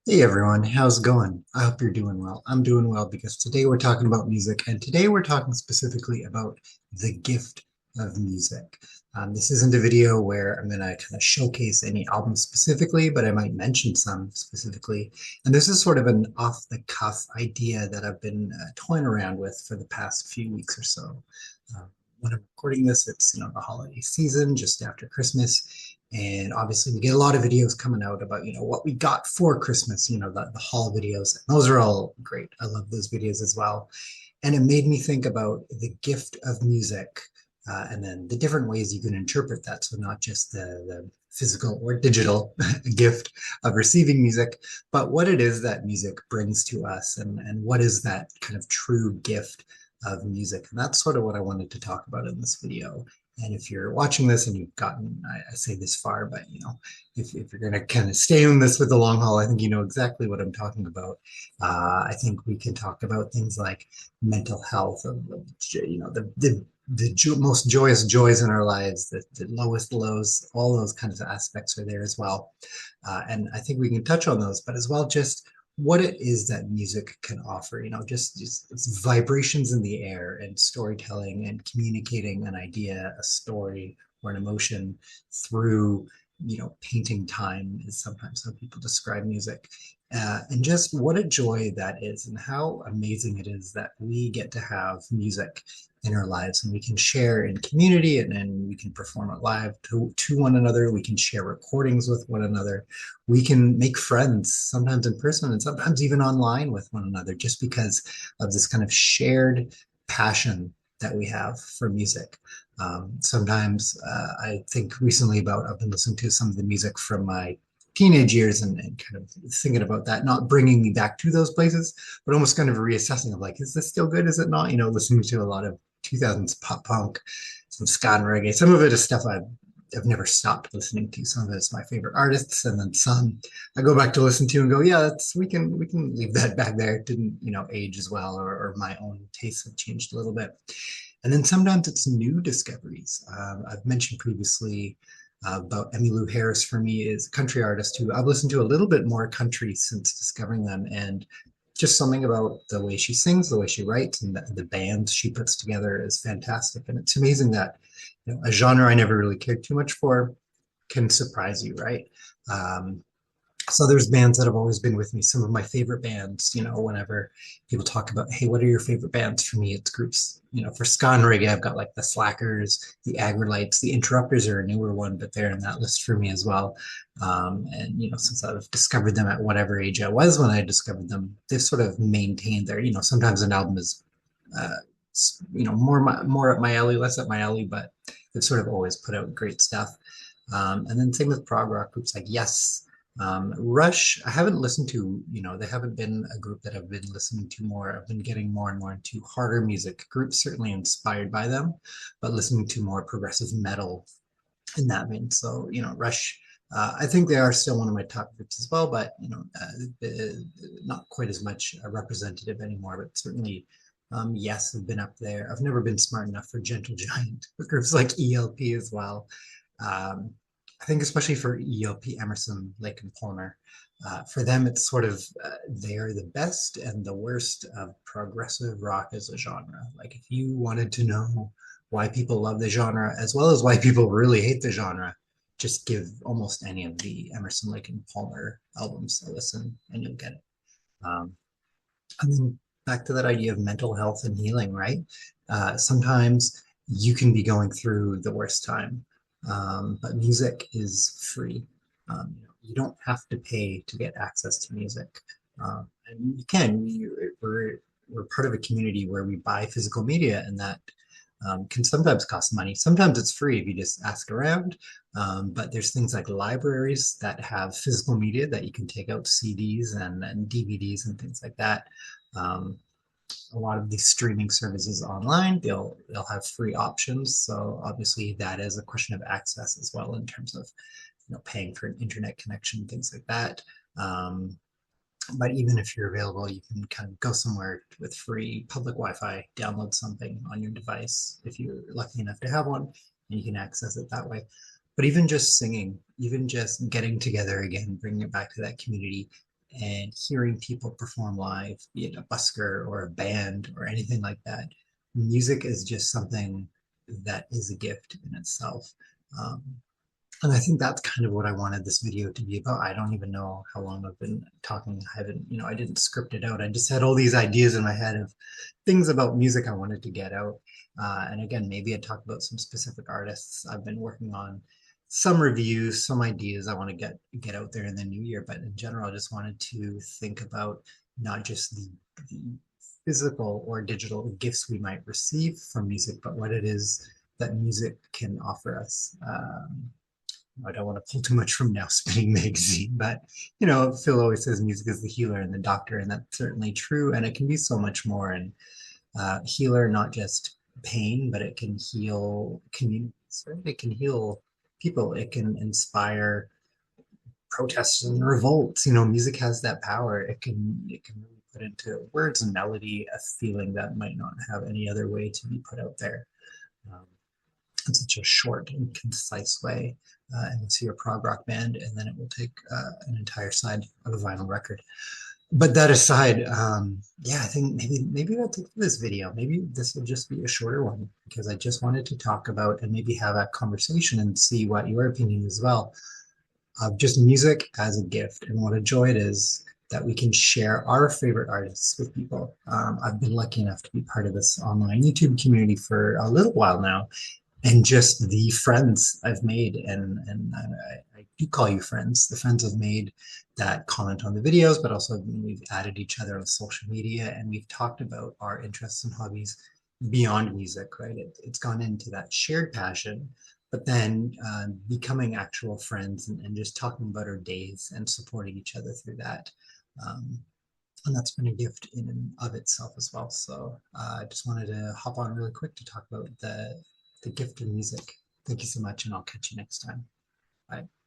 Hey everyone, how's it going? I hope you're doing well. I'm doing well because today we're talking about music, and today we're talking specifically about the gift of music. This isn't a video where I'm going to kind of showcase any albums specifically, but I might mention some specifically. And this is sort of an off-the-cuff idea that I've been toying around with for the past few weeks or so. Uh, when I'm recording this, it's the holiday season, just after Christmas. And obviously, we get a lot of videos coming out about, what we got for Christmas, the haul videos. And those are all great. I love those videos as well. And it made me think about the gift of music and then the different ways you can interpret that. So, not just the physical or digital gift of receiving music, but what it is that music brings to us and what is that kind of true gift of music. And that's sort of what I wanted to talk about in this video. And if you're watching this and you've gotten, I say this far, but if you're going to kind of stay in this with the long haul, I think you know exactly what I'm talking about. I think we can talk about things like mental health, the most joyous joys in our lives, the lowest lows, all those kinds of aspects are there as well. And I think we can touch on those, but as well just what it is that music can offer, just it's vibrations in the air and storytelling and communicating an idea, a story, or an emotion through, painting time is sometimes how people describe music. And just what a joy that is, and how amazing it is that we get to have music in our lives and we can share in community and we can perform it live to one another. We can share recordings with one another. We can make friends, sometimes in person and sometimes even online with one another, just because of this kind of shared passion that we have for music. Sometimes I think recently about, I've been listening to some of the music from my teenage years and kind of thinking about that, not bringing me back to those places, but almost kind of reassessing of like, is this still good? Is it not? Listening to a lot of 2000s pop punk, some ska and reggae. Some of it is stuff I've never stopped listening to. Some of it's my favorite artists, and then some I go back to listen to and go, yeah, that's we can leave that back there. It didn't age as well, or my own tastes have changed a little bit. And then sometimes it's new discoveries. I've mentioned previously about Emmylou Harris. For me, is a country artist who I've listened to a little bit more country since discovering them, and just something about the way she sings, the way she writes, and the band she puts together is fantastic. And it's amazing that a genre I never really cared too much for can surprise you, right? Um, so there's bands that have always been with me. Some of my favorite bands, whenever people talk about, hey, what are your favorite bands? For me, it's groups. For ska and reggae, I've got like the Slackers, the Aggrolites, the Interrupters are a newer one, but they're in that list for me as well. And since I've discovered them at whatever age I was when I discovered them, they've sort of maintained their. Sometimes an album is, uh, more up my alley, less up my alley, but they've sort of always put out great stuff. And then same with prog rock groups like Yes. Rush, I haven't listened to, they haven't been a group that I've been listening to more. I've been getting more and more into harder music groups, certainly inspired by them, but listening to more progressive metal in that vein. So, Rush, I think they are still one of my top groups as well, but, not quite as much representative anymore, but certainly, yes, have been up there. I've never been smart enough for Gentle Giant, but groups like ELP as well. Um, I think especially for ELP, Emerson, Lake and Palmer, for them, it's sort of they're the best and the worst of progressive rock as a genre. Like if you wanted to know why people love the genre as well as why people really hate the genre, just give almost any of the Emerson, Lake and Palmer albums a listen and you'll get it. Um, and then back to that idea of mental health and healing, right? Sometimes you can be going through the worst time, but music is free. You don't have to pay to get access to music. And you can. We're part of a community where we buy physical media, and that can sometimes cost money. Sometimes it's free if you just ask around. But there's things like libraries that have physical media that you can take out CDs and DVDs and things like that. Um, a lot of these streaming services online, they'll have free options. So obviously that is a question of access as well in terms of paying for an internet connection, things like that. Um, but even if you're available, you can kind of go somewhere with free public Wi-Fi, download something on your device if you're lucky enough to have one, and you can access it that way. But even just singing, even just getting together again, bringing it back to that community, and hearing people perform live, be it a busker or a band or anything like that. Music is just something that is a gift in itself. Um, and I think that's kind of what I wanted this video to be about. I don't even know how long I've been talking. I haven't, I didn't script it out. I just had all these ideas in my head of things about music I wanted to get out. And again, maybe I'd talk about some specific artists I've been working on, some reviews, some ideas I want to get out there in the new year. But in general, I just wanted to think about not just the physical or digital gifts we might receive from music, but what it is that music can offer us. I don't want to pull too much from Now Spinning Magazine, but Phil always says music is the healer and the doctor, and that's certainly true. And it can be so much more. And healer, not just pain, but it can heal communities, right? It can heal people. It can inspire protests and revolts. Music has that power. It can really put into words and melody a feeling that might not have any other way to be put out there. Um, in such a short and concise way. And you'll see a prog rock band, and then it will take an entire side of a vinyl record. But that aside, yeah, I think maybe that's it for this video. Maybe this will just be a shorter one because I just wanted to talk about and maybe have a conversation and see what your opinion is as well of just music as a gift and what a joy it is that we can share our favorite artists with people. I've been lucky enough to be part of this online YouTube community for a little while now, and just the friends I've made, and I do call you friends, the friends I've made that comment on the videos, but also we've added each other on social media, and we've talked about our interests and hobbies beyond music, right? It's gone into that shared passion, but then becoming actual friends, and just talking about our days and supporting each other through that. Um, and that's been a gift in and of itself as well. So I just wanted to hop on really quick to talk about the gift of music. Thank you so much, and I'll catch you next time. Bye.